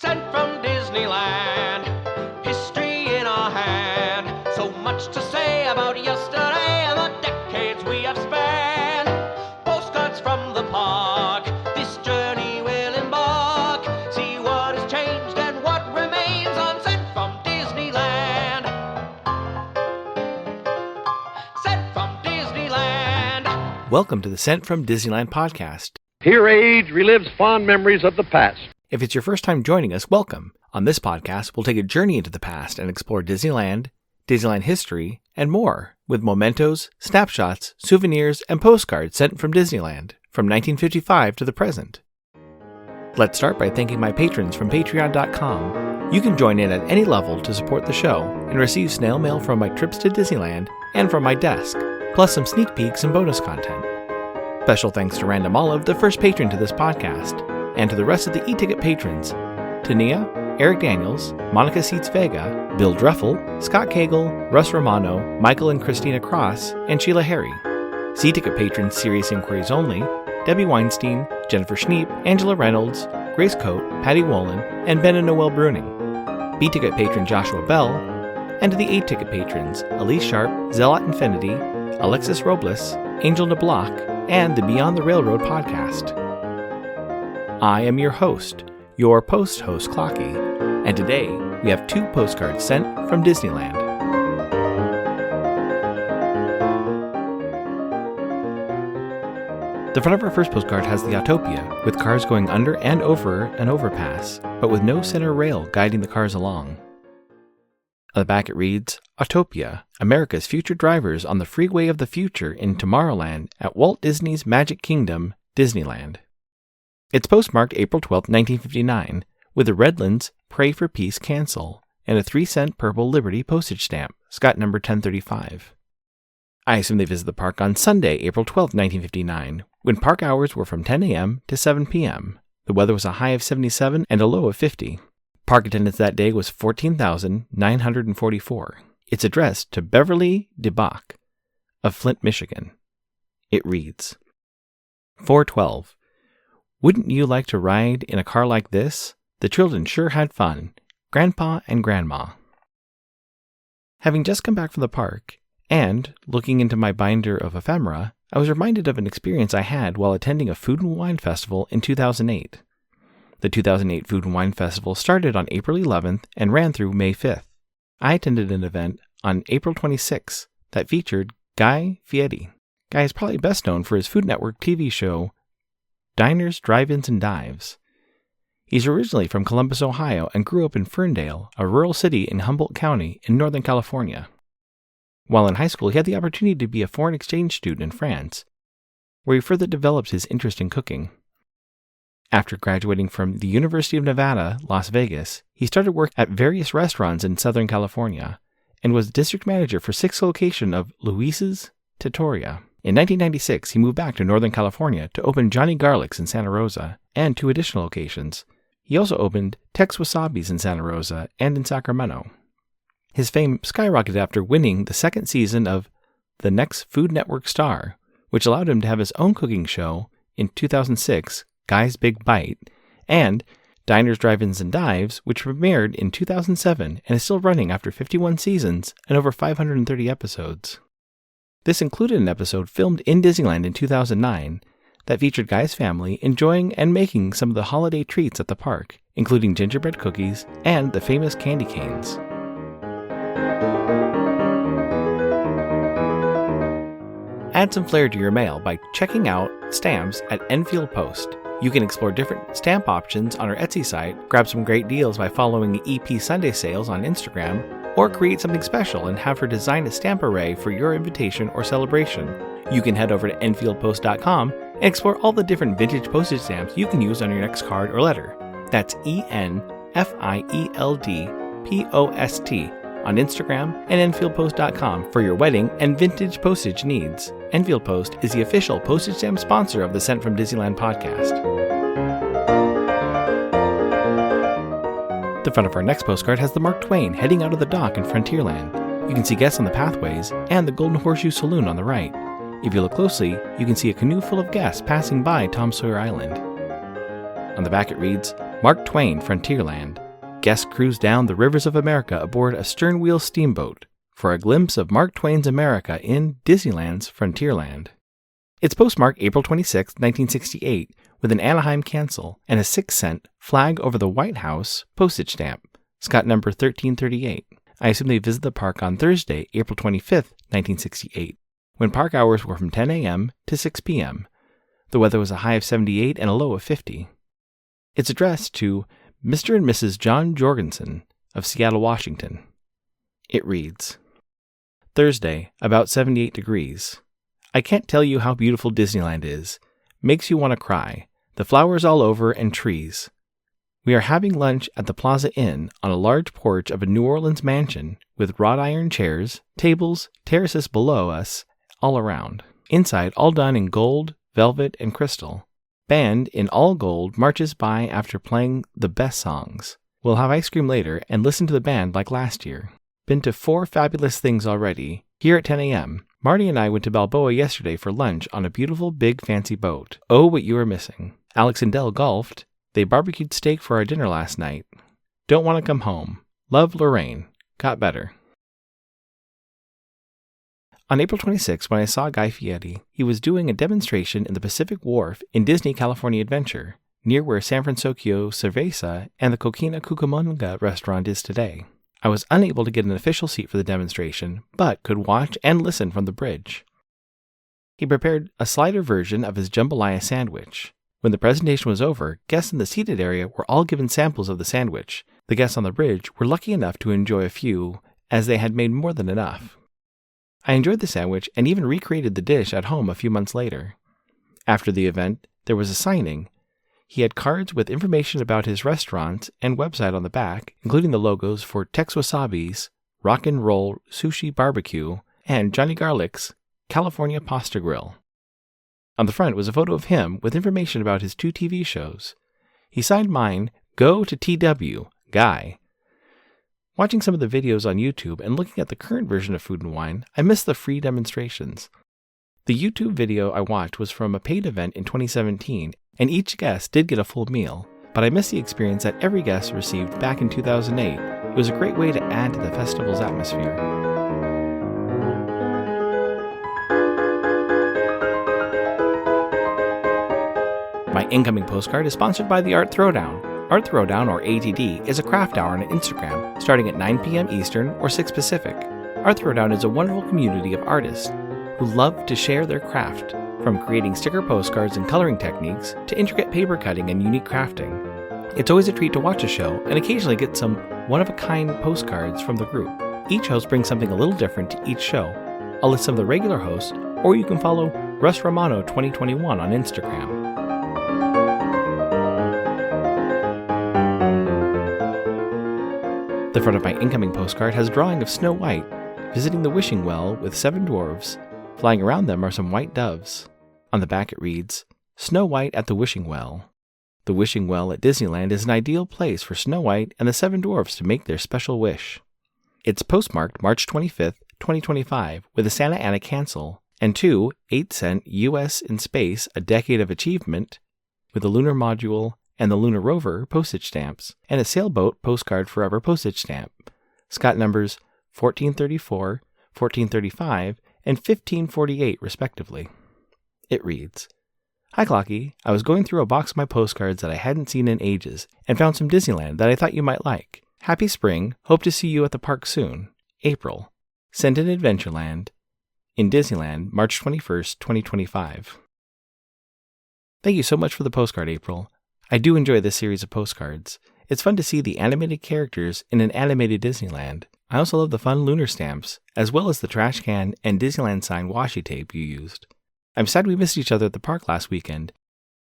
Sent from Disneyland, history in our hand. So much to say about yesterday and the decades we have spanned. Postcards from the park, this journey will embark. See what has changed and what remains on Sent from Disneyland. Sent from Disneyland. Welcome to the Sent from Disneyland podcast. Here age relives fond memories of the past. If it's your first time joining us, welcome. On this podcast, we'll take a journey into the past and explore Disneyland, Disneyland history, and more, with mementos, snapshots, souvenirs, and postcards sent from Disneyland, from 1955 to the present. Let's start by thanking my patrons from patreon.com. You can join in at any level to support the show and receive snail mail from my trips to Disneyland and from my desk, plus some sneak peeks and bonus content. Special thanks to Random Olive, the first patron to this podcast, and to the rest of the e-ticket patrons, Tania, Eric Daniels, Monica Seitz Vega, Bill Dreffel, Scott Cagle, Russ Romano, Michael and Christina Cross, and Sheila Harry. C-ticket patrons Serious Inquiries Only, Debbie Weinstein, Jennifer Schneep, Angela Reynolds, Grace Coate, Patty Wolin, and Ben and Noel Bruning. B-ticket patron Joshua Bell, and to the A-ticket patrons Elise Sharp, Zealot Infinity, Alexis Robles, Angel DeBlock, and the Beyond the Railroad podcast. I am your host, your post-host Clocky, and today we have 2 postcards sent from Disneyland. The front of our first postcard has the Autopia, with cars going under and over an overpass, but with no center rail guiding the cars along. On the back it reads, Autopia, America's future drivers on the freeway of the future in Tomorrowland at Walt Disney's Magic Kingdom, Disneyland. It's postmarked April 12, 1959, with a Redlands Pray for Peace cancel and a 3-cent purple Liberty postage stamp, Scott number 1035. I assume they visit the park on Sunday, April 12, 1959, when park hours were from 10 a.m. to 7 p.m. The weather was a high of 77 and a low of 50. Park attendance that day was 14,944. It's addressed to Beverly DeBach of Flint, Michigan. It reads, 412. Wouldn't you like to ride in a car like this? The children sure had fun. Grandpa and Grandma. Having just come back from the park, and looking into my binder of ephemera, I was reminded of an experience I had while attending a food and wine festival in 2008. The 2008 Food and Wine Festival started on April 11th and ran through May 5th. I attended an event on April 26th that featured Guy Fieri. Guy is probably best known for his Food Network TV show, Diners, Drive-Ins, and Dives. He's originally from Columbus, Ohio, and grew up in Ferndale, a rural city in Humboldt County in Northern California. While in high school, he had the opportunity to be a foreign exchange student in France, where he further developed his interest in cooking. After graduating from the University of Nevada, Las Vegas, he started work at various restaurants in Southern California, and was district manager for 6 locations of Luis's Trattoria. In 1996, he moved back to Northern California to open Johnny Garlic's in Santa Rosa and 2 additional locations. He also opened Tex Wasabi's in Santa Rosa and in Sacramento. His fame skyrocketed after winning the 2nd season of The Next Food Network Star, which allowed him to have his own cooking show in 2006, Guy's Big Bite, and Diners, Drive-Ins, and Dives, which premiered in 2007 and is still running after 51 seasons and over 530 episodes. This included an episode filmed in Disneyland in 2009 that featured Guy's family enjoying and making some of the holiday treats at the park, including gingerbread cookies and the famous candy canes. Add some flair to your mail by checking out stamps at Enfield Post. You can explore different stamp options on our Etsy site, grab some great deals by following the EP Sunday Sales on Instagram, or create something special and have her design a stamp array for your invitation or celebration. You can head over to EnfieldPost.com and explore all the different vintage postage stamps you can use on your next card or letter. That's ENFIELDPOST on Instagram and EnfieldPost.com for your wedding and vintage postage needs. Enfield Post is the official postage stamp sponsor of the Sent from Disneyland podcast. The front of our next postcard has the Mark Twain heading out of the dock in Frontierland. You can see guests on the pathways and the Golden Horseshoe Saloon on the right. If you look closely, you can see a canoe full of guests passing by Tom Sawyer Island. On the back it reads, Mark Twain Frontierland. Guests cruise down the rivers of America aboard a stern-wheel steamboat for a glimpse of Mark Twain's America in Disneyland's Frontierland. It's postmarked April 26, 1968, with an Anaheim cancel and a 6-cent flag over the White House postage stamp, Scott number 1338. I assume they visit the park on Thursday, April 25, 1968, when park hours were from 10 a.m. to 6 p.m. The weather was a high of 78 and a low of 50. It's addressed to Mr. and Mrs. John Jorgensen of Seattle, Washington. It reads, Thursday, about 78 degrees. I can't tell you how beautiful Disneyland is. Makes you want to cry. The flowers all over and trees. We are having lunch at the Plaza Inn on a large porch of a New Orleans mansion with wrought iron chairs, tables, terraces below us, all around. Inside, all done in gold, velvet, and crystal. Band in all gold marches by after playing the best songs. We'll have ice cream later and listen to the band like last year. Been to 4 fabulous things already. Here at 10 a.m. Marty and I went to Balboa yesterday for lunch on a beautiful big fancy boat. Oh, what you are missing. Alex and Dell golfed. They barbecued steak for our dinner last night. Don't want to come home. Love, Lorraine. Got better. On April 26, when I saw Guy Fieri, he was doing a demonstration in the Pacific Wharf in Disney California Adventure, near where San Francisco Cerveza and the Coquina Cucamonga restaurant is today. I was unable to get an official seat for the demonstration, but could watch and listen from the bridge. He prepared a slider version of his jambalaya sandwich. When the presentation was over, guests in the seated area were all given samples of the sandwich. The guests on the bridge were lucky enough to enjoy a few, as they had made more than enough. I enjoyed the sandwich and even recreated the dish at home a few months later. After the event, there was a signing. He had cards with information about his restaurant and website on the back, including the logos for Tex Wasabi's Rock and Roll Sushi Barbecue and Johnny Garlic's California Pasta Grill. On the front was a photo of him with information about his 2 TV shows. He signed mine, Go to TW, Guy. Watching some of the videos on YouTube and looking at the current version of Food and Wine, I missed the free demonstrations. The YouTube video I watched was from a paid event in 2017, and each guest did get a full meal, but I missed the experience that every guest received back in 2008. It was a great way to add to the festival's atmosphere. My incoming postcard is sponsored by the Art Throwdown. Art Throwdown, or ATD, is a craft hour on Instagram, starting at 9 p.m. Eastern or 6 Pacific. Art Throwdown is a wonderful community of artists who love to share their craft, from creating sticker postcards and coloring techniques to intricate paper cutting and unique crafting. It's always a treat to watch a show and occasionally get some one-of-a-kind postcards from the group. Each host brings something a little different to each show. I'll list some of the regular hosts, or you can follow Russ Romano 2021 on Instagram. The front of my incoming postcard has a drawing of Snow White visiting the wishing well with 7 dwarves. Flying around them are some white doves. On the back it reads, Snow White at the Wishing Well. The Wishing Well at Disneyland is an ideal place for Snow White and the 7 dwarfs to make their special wish. It's postmarked March 25th, 2025, with a Santa Ana cancel and 2 8-cent U.S. in Space A Decade of Achievement with a lunar module and the Lunar Rover postage stamps, and a Sailboat Postcard Forever postage stamp, Scott numbers 1434, 1435, and 1548 respectively. It reads, Hi Clocky, I was going through a box of my postcards that I hadn't seen in ages and found some Disneyland that I thought you might like. Happy spring, hope to see you at the park soon. April. Sent in Adventureland. In Disneyland, March 21st, 2025. Thank you so much for the postcard, April. I do enjoy this series of postcards. It's fun to see the animated characters in an animated Disneyland. I also love the fun lunar stamps, as well as the trash can and Disneyland sign washi tape you used. I'm sad we missed each other at the park last weekend.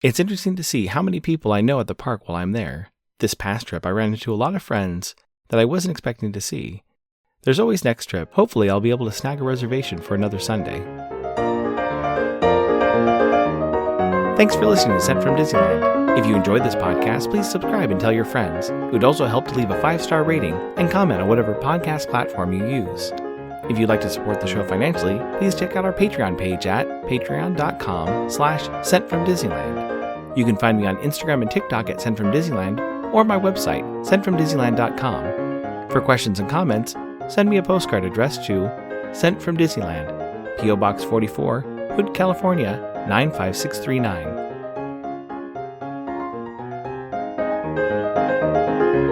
It's interesting to see how many people I know at the park while I'm there. This past trip I ran into a lot of friends that I wasn't expecting to see. There's always next trip. Hopefully I'll be able to snag a reservation for another Sunday. Thanks for listening to Sent from Disneyland. If you enjoyed this podcast, please subscribe and tell your friends. It would also help to leave a 5-star rating and comment on whatever podcast platform you use. If you'd like to support the show financially, please check out our Patreon page at patreon.com/sentfromdisneyland. You can find me on Instagram and TikTok at Sent from Disneyland, or my website, sentfromdisneyland.com. For questions and comments, send me a postcard addressed to Sent from Disneyland, P.O. Box 44, Hood, California, 95639.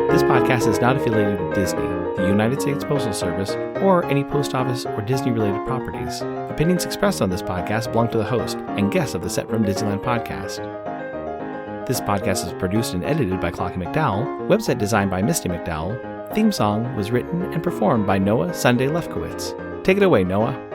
This podcast is not affiliated with Disney, the United States Postal Service, or any post office or Disney-related properties. Opinions expressed on this podcast belong to the host and guests of the Sent from Disneyland podcast. This podcast is produced and edited by Clocky McDowell, website designed by Misty McDowell, theme song was written and performed by Noah Sunday Lefkowitz. Take it away, Noah.